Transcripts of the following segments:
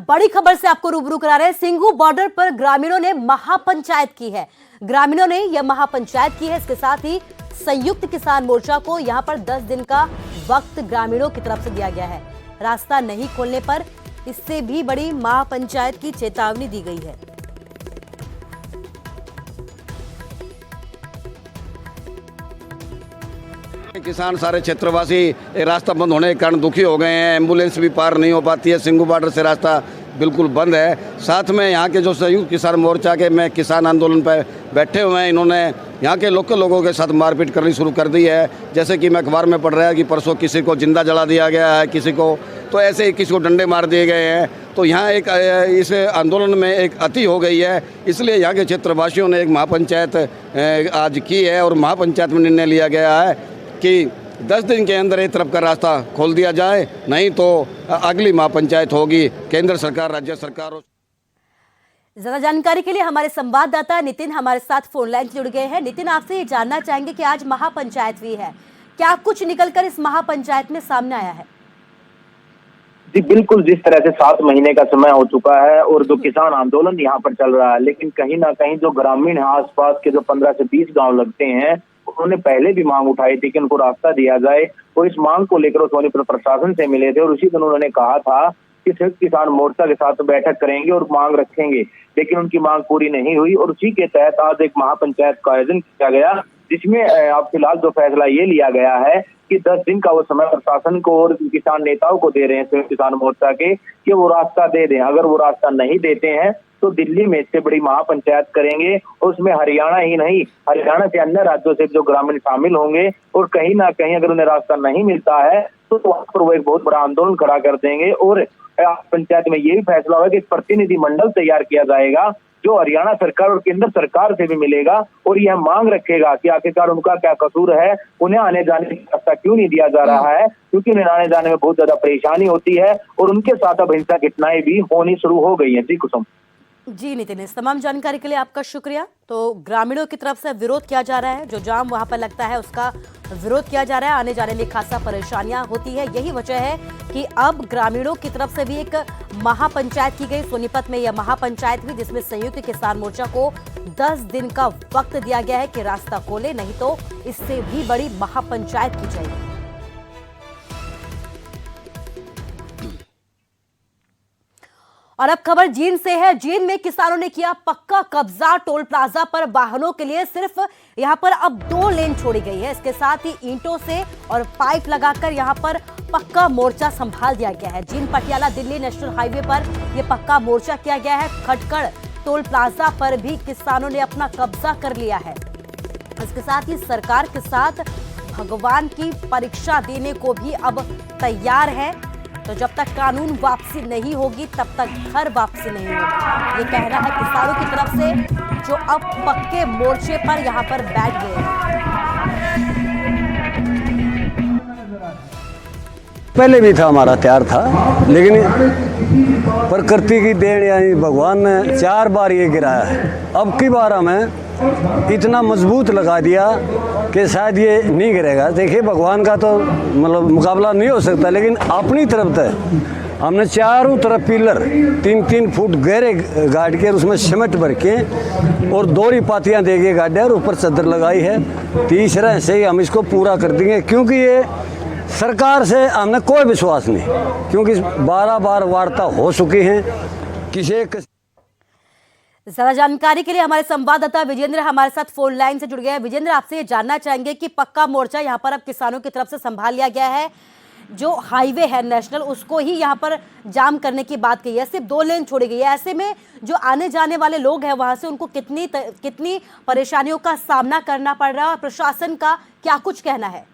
बड़ी खबर से आपको रूबरू करा रहे हैं। सिंघू बॉर्डर पर ग्रामीणों ने महापंचायत की है। ग्रामीणों ने यह महापंचायत की है। इसके साथ ही संयुक्त किसान मोर्चा को यहां पर 10 दिन का वक्त ग्रामीणों की तरफ से दिया गया है। रास्ता नहीं खोलने पर इससे भी बड़ी महापंचायत की चेतावनी दी गई है। किसान सारे क्षेत्रवासी रास्ता बंद होने के कारण दुखी हो गए हैं। एम्बुलेंस भी पार नहीं हो पाती है। सिंघू बॉर्डर से रास्ता बिल्कुल बंद है। साथ में यहाँ के जो संयुक्त किसान मोर्चा के में किसान आंदोलन पर बैठे हुए हैं, इन्होंने यहाँ के लोकल लोगों के साथ मारपीट करनी शुरू कर दी है। जैसे कि मैं अखबार में पढ़ रहा है कि परसों किसी को जिंदा जला दिया गया है, किसी को तो ऐसे ही किसी को डंडे मार दिए गए हैं। तो यहाँ एक इस आंदोलन में एक अति हो गई है। इसलिए यहाँ के क्षेत्रवासियों ने एक महापंचायत आज की है और महापंचायत में निर्णय लिया गया है कि 10 दिन के अंदर एक तरफ का रास्ता खोल दिया जाए, नहीं तो अगली महापंचायत होगी केंद्र सरकार, राज्य सरकार। ज्यादा जानकारी के लिए हमारे संवाददाता नितिन हमारे साथ फोन लाइन जुड़ गए हैं। नितिन, आपसे ये जानना चाहेंगे कि आज महापंचायत भी है, क्या कुछ निकलकर इस महापंचायत में सामने आया है? जी बिल्कुल, जिस तरह से 7 महीने का समय हो चुका है और जो किसान आंदोलन यहाँ पर चल रहा है, लेकिन कहीं ना कहीं जो ग्रामीण आसपास के जो 15 से 20 गांव लगते हैं, उन्होंने पहले भी मांग उठाई थी कि उनको रास्ता दिया जाए। और इस मांग को लेकर सोनीपत प्रशासन से मिले थे और उसी दिन उन्होंने कहा था कि संयुक्त किसान मोर्चा के साथ बैठक करेंगे और मांग रखेंगे, लेकिन उनकी मांग पूरी नहीं हुई। और उसी के तहत आज एक महापंचायत का आयोजन किया गया, जिसमें अब फिलहाल जो फैसला ये लिया गया है कि 10 दिन का वो समय प्रशासन को और किसान नेताओं को दे रहे हैं संयुक्त किसान मोर्चा के, कि वो रास्ता दे दें। अगर वो रास्ता नहीं देते हैं तो दिल्ली में इससे बड़ी महापंचायत करेंगे और उसमें हरियाणा ही नहीं, हरियाणा से अन्य राज्यों से जो ग्रामीण शामिल होंगे। और कहीं ना कहीं अगर उन्हें रास्ता नहीं मिलता है तो वहां पर वो एक बहुत बड़ा आंदोलन खड़ा कर देंगे। और पंचायत में ये भी फैसला हुआ कि एक प्रतिनिधि मंडल तैयार किया जाएगा जो हरियाणा सरकार और केंद्र सरकार से भी मिलेगा और यह मांग रखेगा कि आखिरकार उनका क्या कसूर है, उन्हें आने जाने का रास्ता क्यों नहीं दिया जा रहा है, क्योंकि उन्हें आने जाने में बहुत ज्यादा परेशानी होती है और उनके साथ अब हिंसक घटनाएं भी होनी शुरू हो गई है। जी कुसुम। जी नितिन, इस तमाम जानकारी के लिए आपका शुक्रिया। तो ग्रामीणों की तरफ से विरोध किया जा रहा है, जो जाम वहां पर लगता है उसका विरोध किया जा रहा है। आने जाने में खासा परेशानियां होती है। यही वजह है कि अब ग्रामीणों की तरफ से भी एक महापंचायत की गई। सोनीपत में यह महापंचायत हुई, जिसमें संयुक्त किसान मोर्चा को 10 दिन का वक्त दिया गया है कि रास्ता खोले, नहीं तो इससे भी बड़ी महापंचायत की जाएगी। और अब खबर जींद से है। जींद में किसानों ने किया पक्का कब्जा। टोल प्लाजा पर वाहनों के लिए सिर्फ यहां पर अब 2 लेन छोड़ी गई है। इसके साथ ही ईंटों से और पाइप लगाकर यहां पर पक्का मोर्चा संभाल दिया गया है। जींद पटियाला दिल्ली नेशनल हाईवे पर यह पक्का मोर्चा किया गया है। खटकड़ टोल प्लाजा पर भी किसानों ने अपना कब्जा कर लिया है। इसके साथ ही सरकार के साथ भगवान की परीक्षा देने को भी अब तैयार है। तो जब तक कानून वापसी नहीं होगी तब तक घर वापसी नहीं होगी, ये कहना है किसानों की तरफ से, जो अब पक्के मोर्चे पर यहां पर बैठ गए हैं। पहले भी था, हमारा तैयार था, लेकिन प्रकृति की देन यानी भगवान ने 4 बार ये गिराया है। अब की बार हमें इतना मजबूत लगा दिया कि शायद ये नहीं गिरेगा। देखिए, भगवान का तो मतलब मुकाबला नहीं हो सकता, लेकिन अपनी तरफ से हमने चारों तरफ पिलर 3-3 फुट गहरे गाड़ के उसमें सीमेंट भर के और दोहरी पातियाँ दे के गाड़े और ऊपर चादर लगाई है। तीसरा से ही हम इसको पूरा कर देंगे, क्योंकि ये सरकार से हमने कोई विश्वास नहीं, क्योंकि 12 बार वार्ता हो चुकी है। ज्यादा जानकारी के लिए हमारे संवाददाता विजेंद्र हमारे साथ फोन लाइन से जुड़ गए हैं। विजेंद्र, आपसे ये जानना चाहेंगे कि पक्का मोर्चा यहाँ पर अब किसानों की तरफ से संभाल लिया गया है। जो हाईवे है नेशनल, उसको ही यहाँ पर जाम करने की बात कही है, सिर्फ 2 लेन छोड़ी गई है। ऐसे में जो आने जाने वाले लोग हैं वहां से, उनको कितनी परेशानियों का सामना करना पड़ रहा है, प्रशासन का क्या कुछ कहना है?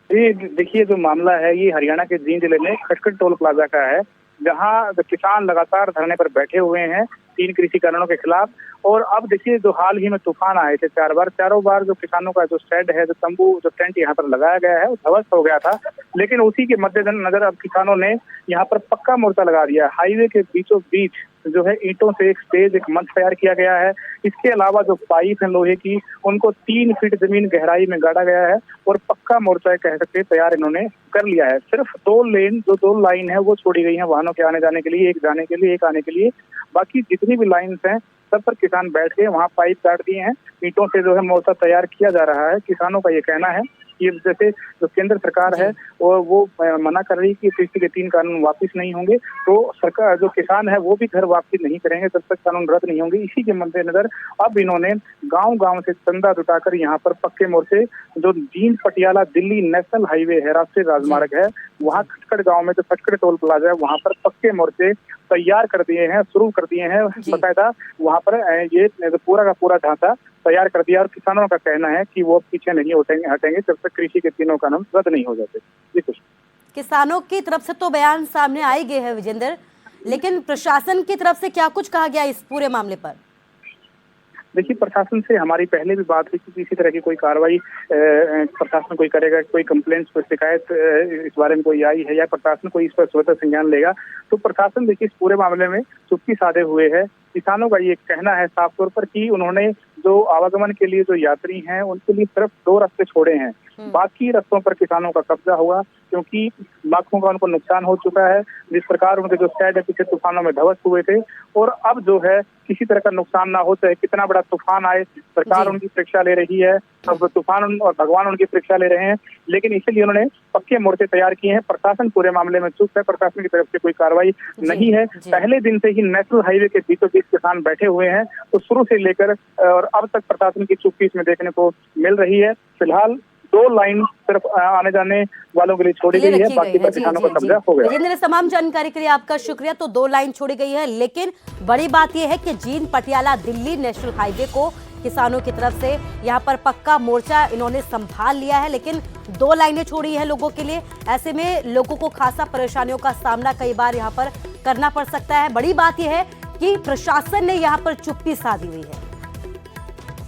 जी देखिए, जो मामला है ये हरियाणा के जींद जिले में खटखड़ टोल प्लाजा का है, जहां किसान लगातार धरने पर बैठे हुए हैं। 3 कृषि कानूनों के खिलाफ। और अब देखिए जो हाल ही में तूफान आए थे 4 बार, चारों बार जो किसानों का जो शेड है, जो तंबू, जो टेंट यहाँ पर लगाया गया है, वो ध्वस्त हो गया था। लेकिन उसी के मद्देनजर अब किसानों ने यहाँ पर पक्का मोर्चा लगा दिया। हाईवे के बीचों बीच जो है ईंटों से एक स्टेज, एक मंच तैयार किया गया है। इसके अलावा जो पाइप है लोहे की, उनको 3 फीट जमीन गहराई में गाड़ा गया है और पक्का मोर्चा कह सकते तैयार इन्होंने कर लिया है। सिर्फ 2 लेन, जो 2 लाइन है वो छोड़ी गई है वाहनों के आने जाने के लिए, एक जाने के लिए, एक आने के लिए। बाकी जितनी भी लाइन्स हैं सब पर किसान बैठ के वहाँ पाइप काट दिए हैं। ईंटों से जो है मोर्चा तैयार किया जा रहा है। किसानों का ये कहना है कि जैसे जो केंद्र सरकार है वो मना कर रही है कि कृषि के 3 कानून वापिस नहीं होंगे, तो सरकार, जो किसान है वो भी घर वापसी नहीं करेंगे जब तक कानून रद्द नहीं होंगे। इसी के मद्देनजर अब इन्होंने गांव-गांव से चंदा जुटाकर यहाँ पर पक्के मोर्चे, जो जींद पटियाला दिल्ली नेशनल हाईवे है, राष्ट्रीय राजमार्ग है, वहाँ खटखड़ गांव में जो खटखड़ टोल प्लाजा है वहाँ पर पक्के मोर्चे तैयार कर दिए हैं, शुरू कर दिए हैं। बाकायदा वहाँ पर ये पूरा का पूरा ढांचा तैयार कर दिया और किसानों का कहना है कि वो पीछे नहीं हटेंगे जब तक कृषि के 3 कानून रद्द नहीं हो जाते। जी कुछ किसानों की तरफ से तो बयान सामने आ ही गए हैं विजेंद्र, लेकिन प्रशासन की तरफ से क्या कुछ कहा गया इस पूरे मामले पर? देखिए, प्रशासन से हमारी पहले भी बात हुई कि इसी तरह की कोई कार्रवाई प्रशासन कोई करेगा, कोई कंप्लेंट, कोई शिकायत इस बारे में कोई आई है या प्रशासन कोई इस पर स्वतः संज्ञान लेगा, तो प्रशासन देखिए इस पूरे मामले में चुप्पी साधे हुए है। किसानों का ये कहना है साफ तौर पर कि उन्होंने जो आवागमन के लिए जो यात्री हैं उनके लिए सिर्फ 2 रास्ते छोड़े हैं, बाकी रास्तों पर किसानों का कब्जा हुआ, क्योंकि लाखों का उनको नुकसान हो चुका है। जिस प्रकार उनके जो शेड है पिछले तूफानों में ध्वस्त हुए थे, और अब जो है किसी तरह का नुकसान ना हो, चाहे कितना बड़ा तूफान आए, सरकार उनकी परीक्षा ले रही है। अब तूफान और भगवान उनकी परीक्षा ले रहे हैं, लेकिन इसीलिए उन्होंने पक्के मोर्चे तैयार किए हैं। प्रशासन पूरे मामले में चुप है, प्रशासन की तरफ से कोई कार्रवाई नहीं है। पहले दिन से ही नेशनल हाईवे के बीचों बीच किसान बैठे हुए हैं, तो शुरू से लेकर और अब तक प्रशासन की चुप्पी इसमें देखने को मिल रही है। फिलहाल 2 लाइन सिर्फ आने जाने वालों के लिए छोड़ी गई है, बाकी पर किसानों का कब्जा हो गया। विजेंद्र, तमाम जानकारी के लिए आपका शुक्रिया। तो 2 लाइन छोड़ी गई है, लेकिन बड़ी बात यह है कि जींद पटियाला दिल्ली नेशनल हाईवे को किसानों की तरफ से यहाँ पर पक्का मोर्चा इन्होंने संभाल लिया है, लेकिन 2 लाइनें छोड़ी है लोगों के लिए। ऐसे में लोगों को खासा परेशानियों का सामना कई बार यहाँ पर करना पड़ सकता है। बड़ी बात यह है कि प्रशासन ने यहाँ पर चुप्पी साधी हुई है।